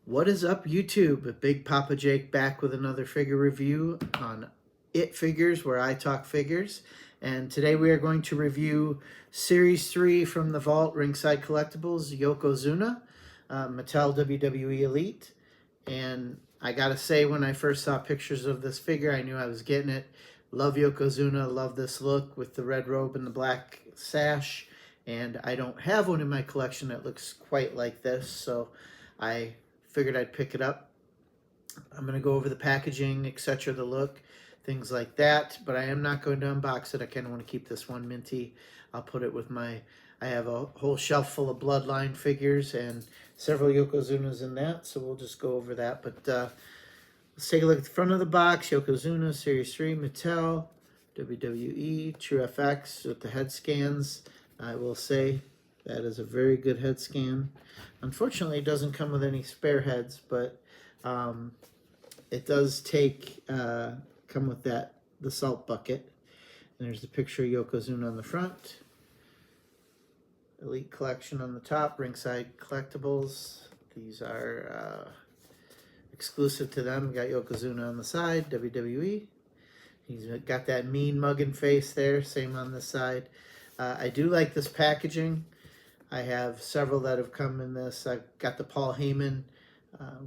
What is up, YouTube? Big Papa Jake back with another figure review on It Figures, where I talk figures. And today we are going to review Series 3 from the Vault, Ringside Collectibles, Yokozuna, Mattel WWE Elite. And I gotta say, when I first saw pictures of this figure, I knew I was getting it. Love Yokozuna, love this look with the red robe and the black sash. And I don't have one in my collection that looks quite like this, so I figured I'd pick it up. I'm going to go over the packaging, etc., the look, things like that, but I am not going to unbox it. I kind of want to keep this one minty. I'll put it with I have a whole shelf full of Bloodline figures and several Yokozunas in that, so we'll just go over that. But let's take a look at the front of the box. Yokozuna, Series 3, Mattel, WWE, True FX with the head scans. I will say that is a very good head scan. Unfortunately, it doesn't come with any spare heads, but it does come with the salt bucket. And there's the picture of Yokozuna on the front. Elite Collection on the top, Ringside Collectibles. These are exclusive to them. We got Yokozuna on the side, WWE. He's got that mean mugging face there, same on this side. I do like this packaging. I have several that have come in this. I've got the Paul Heyman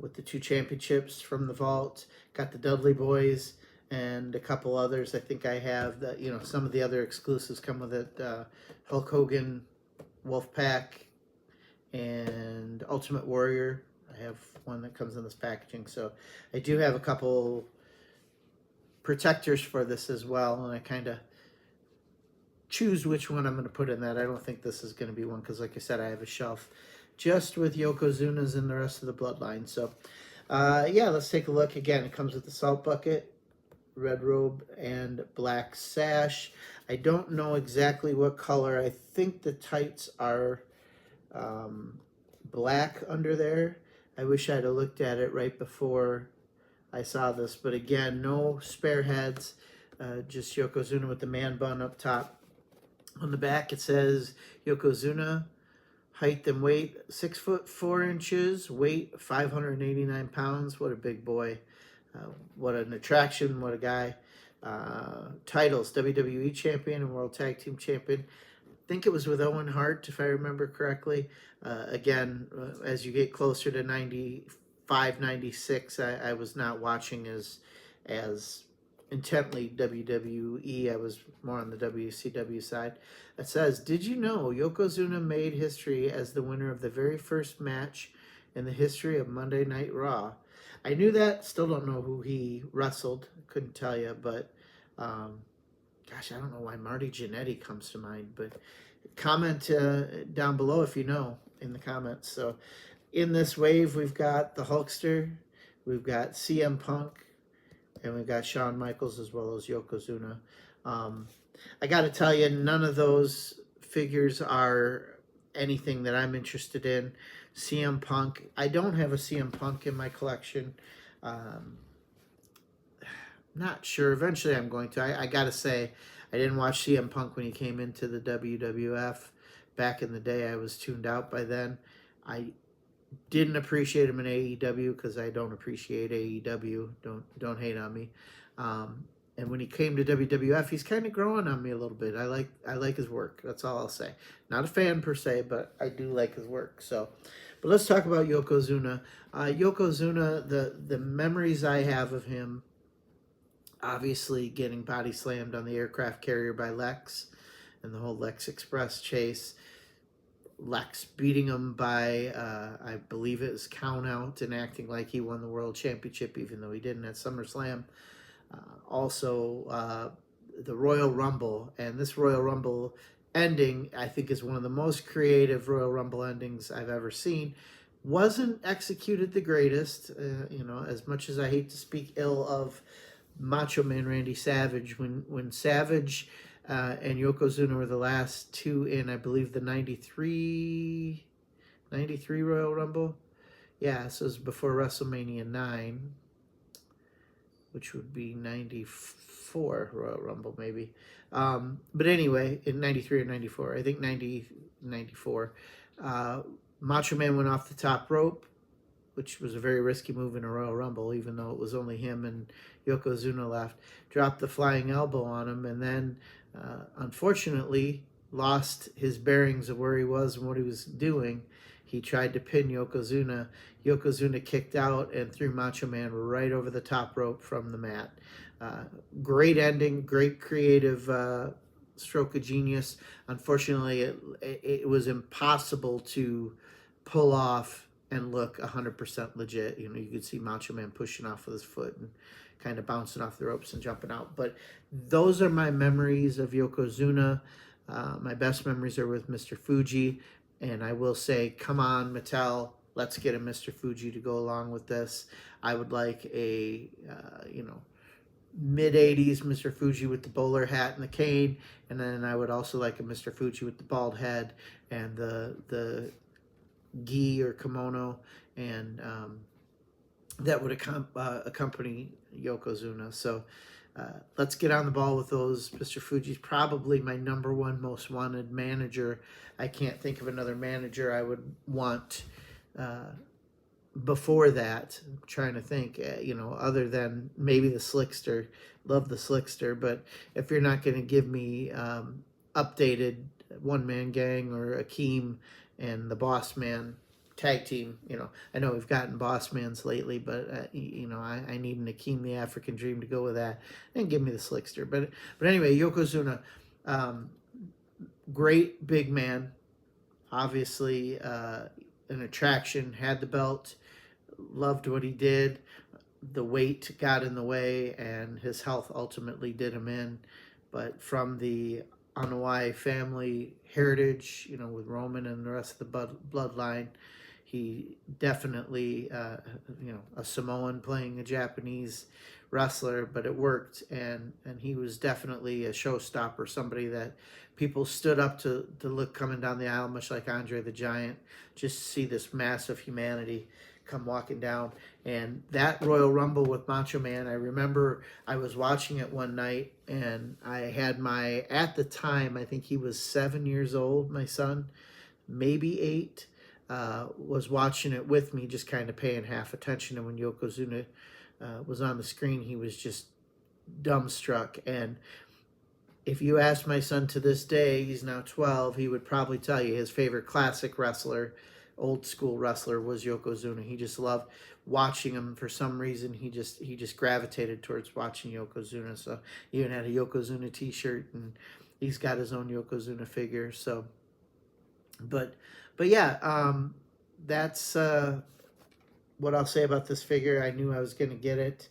with the 2 championships from the Vault. Got the Dudley Boys and a couple others. I think I have some of the other exclusives come with it. Hulk Hogan, Wolfpack, and Ultimate Warrior. I have one that comes in this packaging. So I do have a couple protectors for this as well, and I kind of choose which one I'm going to put in that. I don't think this is going to be one because, like I said, I have a shelf just with Yokozunas and the rest of the Bloodline. So, yeah, let's take a look. Again, it comes with the salt bucket, red robe, and black sash. I don't know exactly what color. I think the tights are black under there. I wish I'd have looked at it right before I saw this. But again, no spare heads, just Yokozuna with the man bun up top. On the back, it says Yokozuna, height and weight 6 foot 4 inches, weight 589 pounds. What a big boy. What an attraction. What a guy. Titles, WWE Champion and World Tag Team Champion. I think it was with Owen Hart, if I remember correctly. Again, as you get closer to 95, 96, I was not watching as intently WWE. I was more on the WCW side. It says, did you know Yokozuna made history as the winner of the very first match in the history of Monday Night Raw? I knew that. Still don't know who he wrestled. Couldn't tell you, but gosh, I don't know why Marty Jannetty comes to mind, but comment down below if you know in the comments. So in this wave, we've got the Hulkster, we've got CM Punk, and we've got Shawn Michaels as well as Yokozuna. I got to tell you, none of those figures are anything that I'm interested in. CM Punk, I don't have a CM Punk in my collection. Not sure. Eventually I'm going to. I got to say, I didn't watch CM Punk when he came into the WWF. Back in the day, I was tuned out by then. I didn't appreciate him in AEW because I don't appreciate AEW. Don't hate on me. And when he came to WWF, he's kind of growing on me a little bit. I like his work. That's all I'll say. Not a fan per se, but I do like his work. So, but let's talk about Yokozuna. Yokozuna, the memories I have of him, obviously getting body slammed on the aircraft carrier by Lex and the whole Lex Express chase. Lex beating him by, I believe it was count out and acting like he won the world championship, even though he didn't at SummerSlam. Also, the Royal Rumble, and this Royal Rumble ending, I think, is one of the most creative Royal Rumble endings I've ever seen. Wasn't executed the greatest, as much as I hate to speak ill of Macho Man Randy Savage. When Savage and Yokozuna were the last two in, I believe, the 93 Royal Rumble. Yeah, so it was before WrestleMania 9, which would be 94 Royal Rumble, maybe. But anyway, in 93 or 94, I think 94. Macho Man went off the top rope. which was a very risky move in a Royal Rumble, even though it was only him and Yokozuna left, dropped the flying elbow on him, and then unfortunately lost his bearings of where he was and what he was doing. He tried to pin Yokozuna. Yokozuna kicked out and threw Macho Man right over the top rope from the mat. Great ending, great creative stroke of genius. Unfortunately, it was impossible to pull off and look 100% legit. You know, you could see Macho Man pushing off with his foot and kind of bouncing off the ropes and jumping out. But those are my memories of Yokozuna. My best memories are with Mr. Fuji. And I will say, come on, Mattel, let's get a Mr. Fuji to go along with this. I would like a, mid-80s Mr. Fuji with the bowler hat and the cane. And then I would also like a Mr. Fuji with the bald head and the gi or kimono. And that would accompany Yokozuna. So let's get on the ball with those. Mr. Fuji's probably my #1 most wanted manager. I can't think of another manager I would want before that. I'm trying to think, other than maybe the Slickster. Love the Slickster, but if you're not going to give me updated one-man gang or Akeem and the Boss Man tag team, I know we've gotten Boss Mans lately, but I need an Akeem the African Dream to go with that, and give me the Slickster. But anyway, Yokozuna, great big man, obviously an attraction, had the belt, loved what he did. The weight got in the way, and his health ultimately did him in. But from the Anoa'i family heritage, with Roman and the rest of the bloodline, he definitely, a Samoan playing a Japanese wrestler, but it worked, and he was definitely a showstopper, somebody that people stood up to look coming down the aisle, much like Andre the Giant, just to see this mass of humanity come walking down. And that Royal Rumble with Macho Man, I remember I was watching it one night, and I had at the time, I think he was 7 years old, my son, maybe 8, was watching it with me, just kind of paying half attention. And when Yokozuna was on the screen, he was just dumbstruck. And if you ask my son to this day, he's now 12, he would probably tell you his favorite classic wrestler, old school wrestler, was Yokozuna. He just loved watching him. For some reason, he just gravitated towards watching Yokozuna. So he even had a Yokozuna t-shirt, and he's got his own Yokozuna figure. So but yeah, that's what I'll say about this figure. I knew I was going to get it.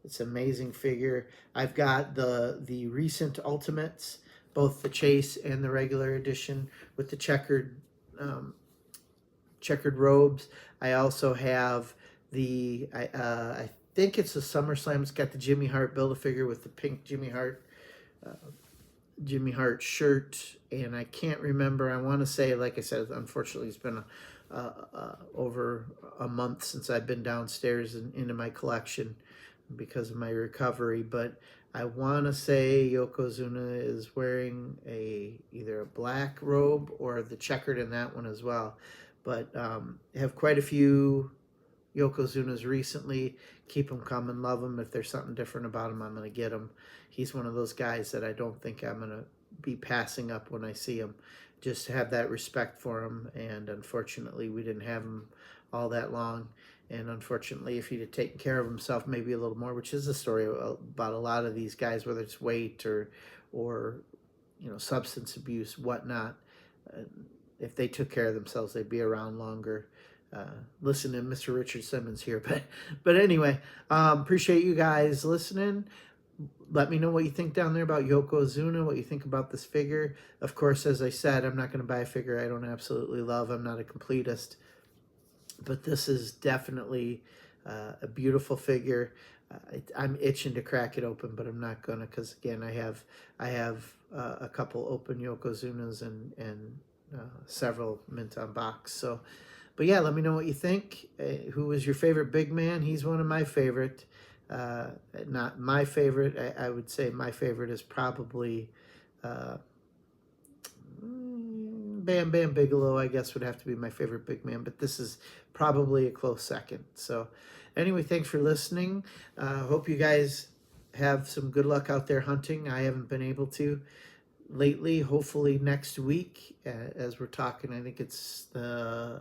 It's an amazing figure. I've got the recent Ultimates, both the Chase and the regular edition with the checkered robes. I also have I think it's a SummerSlam. It's got the Jimmy Hart Build-A-Figure with the pink Jimmy Hart shirt, and I can't remember. I want to say, like I said, unfortunately, it's been over a month since I've been downstairs and into my collection because of my recovery, but I want to say Yokozuna is wearing either a black robe or the checkered in that one as well. But I have quite a few Yokozunas recently. Keep them coming, love them. If there's something different about him, I'm going to get him. He's one of those guys that I don't think I'm going to be passing up when I see him. Just have that respect for him, and unfortunately we didn't have him all that long. And unfortunately, if he'd have taken care of himself maybe a little more, which is a story about a lot of these guys, whether it's weight or substance abuse, whatnot, if they took care of themselves, they'd be around longer. Listen to Mr. Richard Simmons here, but anyway, appreciate you guys listening. Let me know what you think down there about Yokozuna, what you think about this figure. Of course, as I said, I'm not going to buy a figure I don't absolutely love. I'm not a completist, but this is definitely a beautiful figure. I'm itching to crack it open, but I'm not gonna, because again, I have a couple open Yokozunas and several mint on box. So, but yeah, let me know what you think. Who was your favorite big man? He's one of my favorite. Not my favorite. I would say my favorite is probably Bam Bam Bigelow, I guess, would have to be my favorite big man, but this is probably a close second. So anyway, thanks for listening. Hope you guys have some good luck out there hunting. I haven't been able to lately. Hopefully next week, as we're talking, I think it's the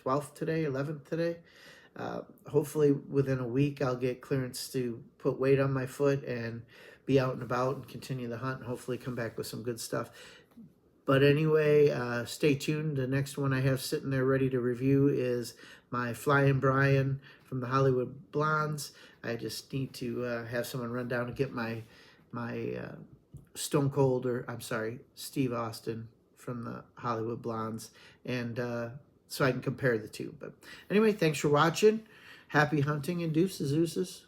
12th today, 11th today. Hopefully within a week I'll get clearance to put weight on my foot and be out and about and continue the hunt and hopefully come back with some good stuff. But anyway, stay tuned. The next one I have sitting there ready to review is my Flying Brian from the Hollywood Blondes. I just need to have someone run down and get my Stone Cold, or I'm sorry, Steve Austin from the Hollywood Blondes, and so I can compare the two. But anyway, thanks for watching. Happy hunting and deuces.